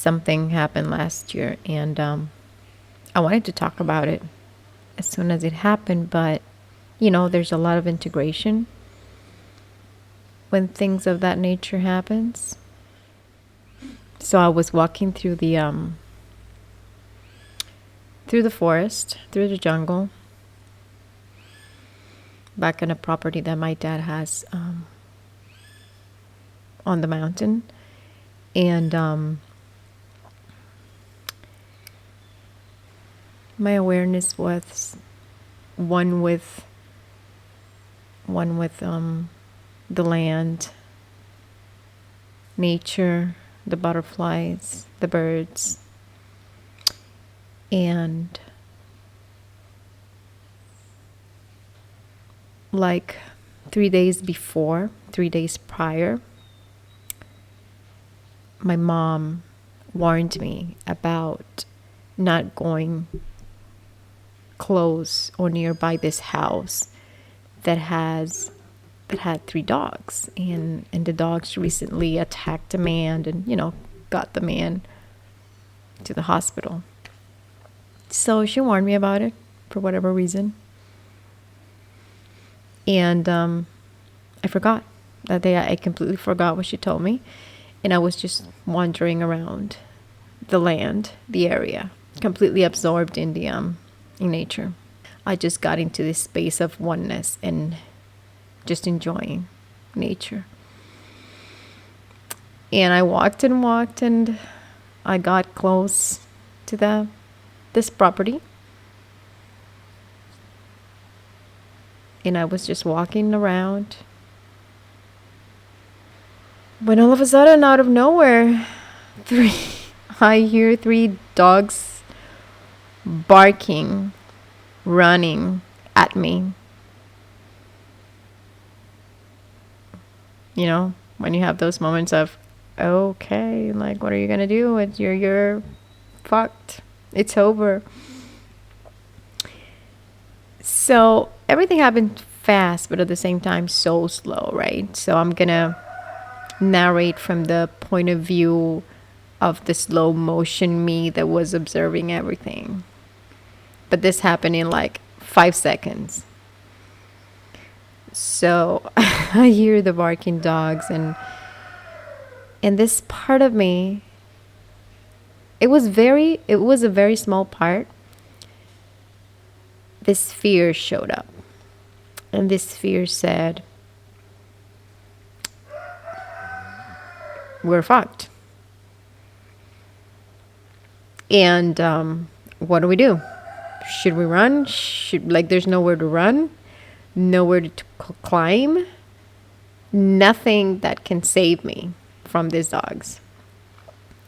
something happened last year, and I wanted to talk about it as soon as it happened, but there's a lot of integration when things of that nature happens. So I was walking through the forest, through the jungle, back on a property that my dad has on the mountain, and my awareness was one with the land, nature, the butterflies, the birds, and like 3 days prior, my mom warned me about not going close or nearby this house that had 3 dogs, and the dogs recently attacked a man and got the man to the hospital. So she warned me about it for whatever reason, and I forgot that day. I completely forgot what she told me, and I was just wandering around the land, the area, completely absorbed in in nature. I just got into this space of oneness and just enjoying nature. And I walked and walked, and I got close to this property. And I was just walking around, when all of a sudden, out of nowhere, I hear 3 dogs barking, running at me. When you have those moments of, okay, like, what are you gonna do? You're fucked. It's over. So everything happened fast, but at the same time so slow, right? So I'm gonna narrate from the point of view of the slow motion me that was observing everything. But this happened in like 5 seconds. So I hear the barking dogs, and this part of me, it was a very small part. This fear showed up, and this fear said, we're fucked. And what do we do? Should we run? There's nowhere to run, nowhere to climb, nothing that can save me from these dogs.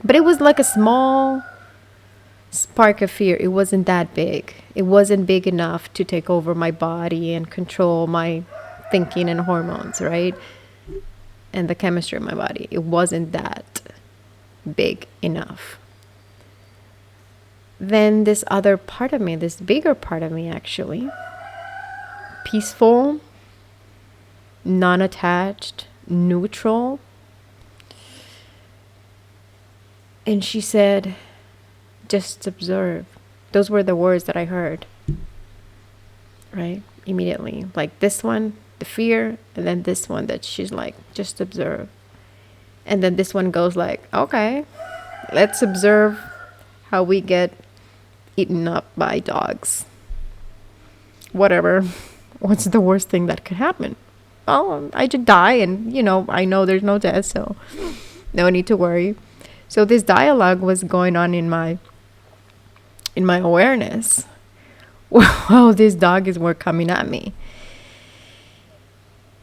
But it was like a small spark of fear. It wasn't that big. It wasn't big enough to take over my body and control my thinking and hormones, right? And the chemistry of my body. It wasn't that big enough. Then this other part of me, this bigger part of me actually, peaceful, non-attached, neutral. And she said, just observe. Those were the words that I heard, right? Immediately. Like this one, the fear, and then this one that she's like, just observe. And then this one goes like, okay, let's observe how we get eaten up by dogs. Whatever. What's the worst thing that could happen? Oh, I just die, and I know there's no death, so no need to worry. So this dialogue was going on in my awareness while these dogs were coming at me.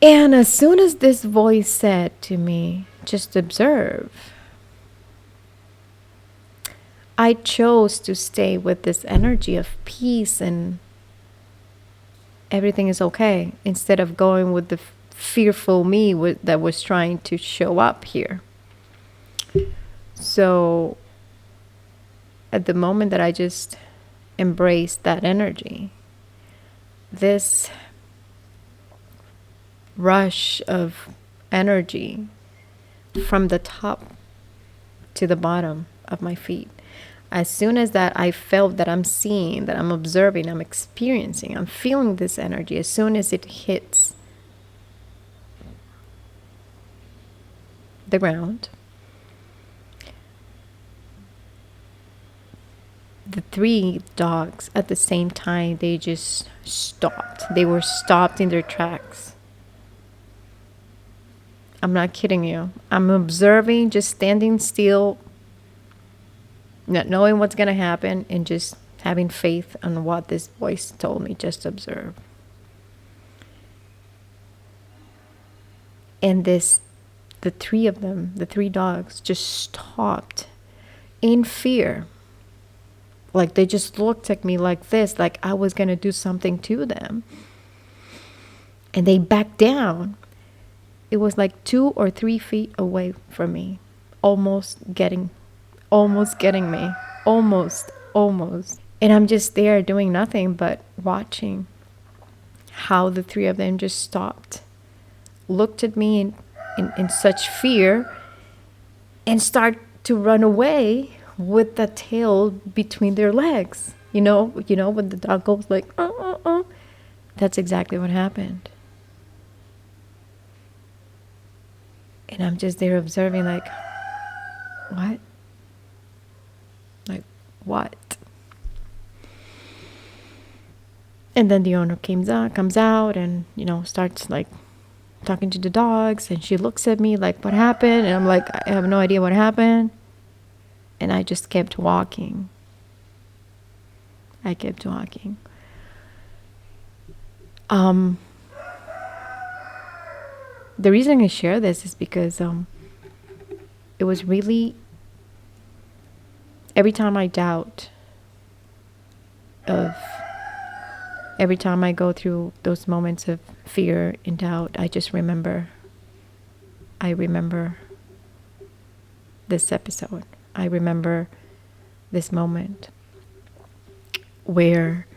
And as soon as this voice said to me, just observe, I chose to stay with this energy of peace and everything is okay, instead of going with the fearful me that was trying to show up here. So at the moment that I just embraced that energy, this rush of energy from the top to the bottom of my feet. As soon as that I felt that I'm seeing, that I'm observing, I'm experiencing, I'm feeling this energy, as soon as it hits the ground, the three dogs at the same time, they just stopped. They were stopped in their tracks. I'm not kidding you. I'm observing, just standing still, not knowing what's going to happen, and just having faith on what this voice told me. Just observe. And the three of them, the three dogs, just stopped in fear. Like they just looked at me like this, like I was going to do something to them. And they backed down. It was like 2 or 3 feet away from me, almost getting me, almost. And I'm just there doing nothing but watching how the three of them just stopped, looked at me in such fear, and start to run away with the tail between their legs. You know when the dog goes like, That's exactly what happened. And I'm just there observing like, what? Like, what? And then the owner comes out and, starts like talking to the dogs. And she looks at me like, what happened? And I'm like, I have no idea what happened. And I just kept walking. The reason I share this is because it was really, every time I doubt, every time I go through those moments of fear and doubt, I remember this episode. I remember this moment where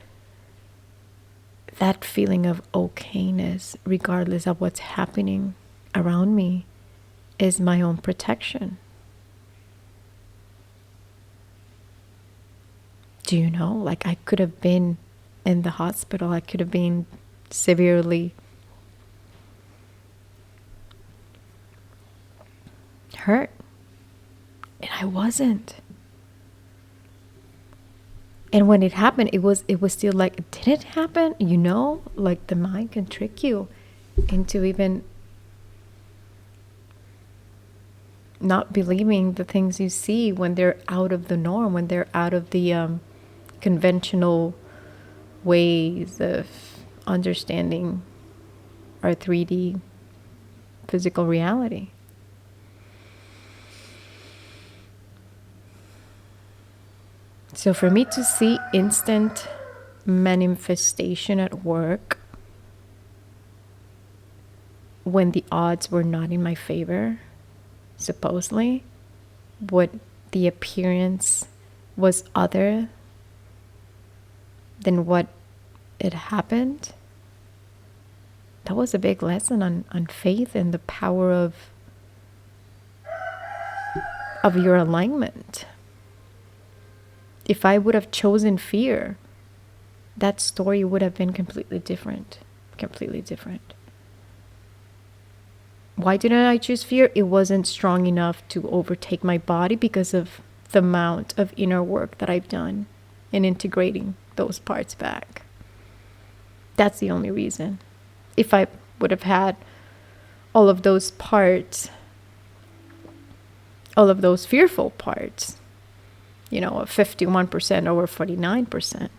that feeling of okayness, regardless of what's happening around me, is my own protection. Do you know? Like I could have been in the hospital. I could have been severely hurt. And I wasn't. And when it happened, it was still like, did it happen? Like the mind can trick you into even not believing the things you see when they're out of the norm, when they're out of the conventional ways of understanding our 3D physical reality. So for me to see instant manifestation at work when the odds were not in my favor, supposedly, what the appearance was other than what it happened, that was a big lesson on faith and the power of your alignment. If I would have chosen fear, that story would have been completely different. Why didn't I choose fear? It wasn't strong enough to overtake my body because of the amount of inner work that I've done in integrating those parts back. That's the only reason. If I would have had all of those parts, all of those fearful parts, 51% over 49%.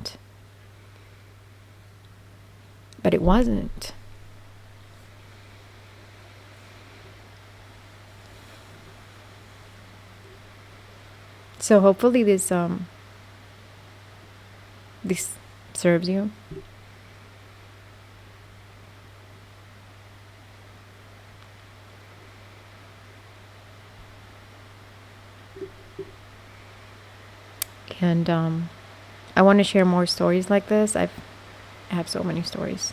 But it wasn't. So hopefully this serves you. And I want to share more stories like this. I have so many stories.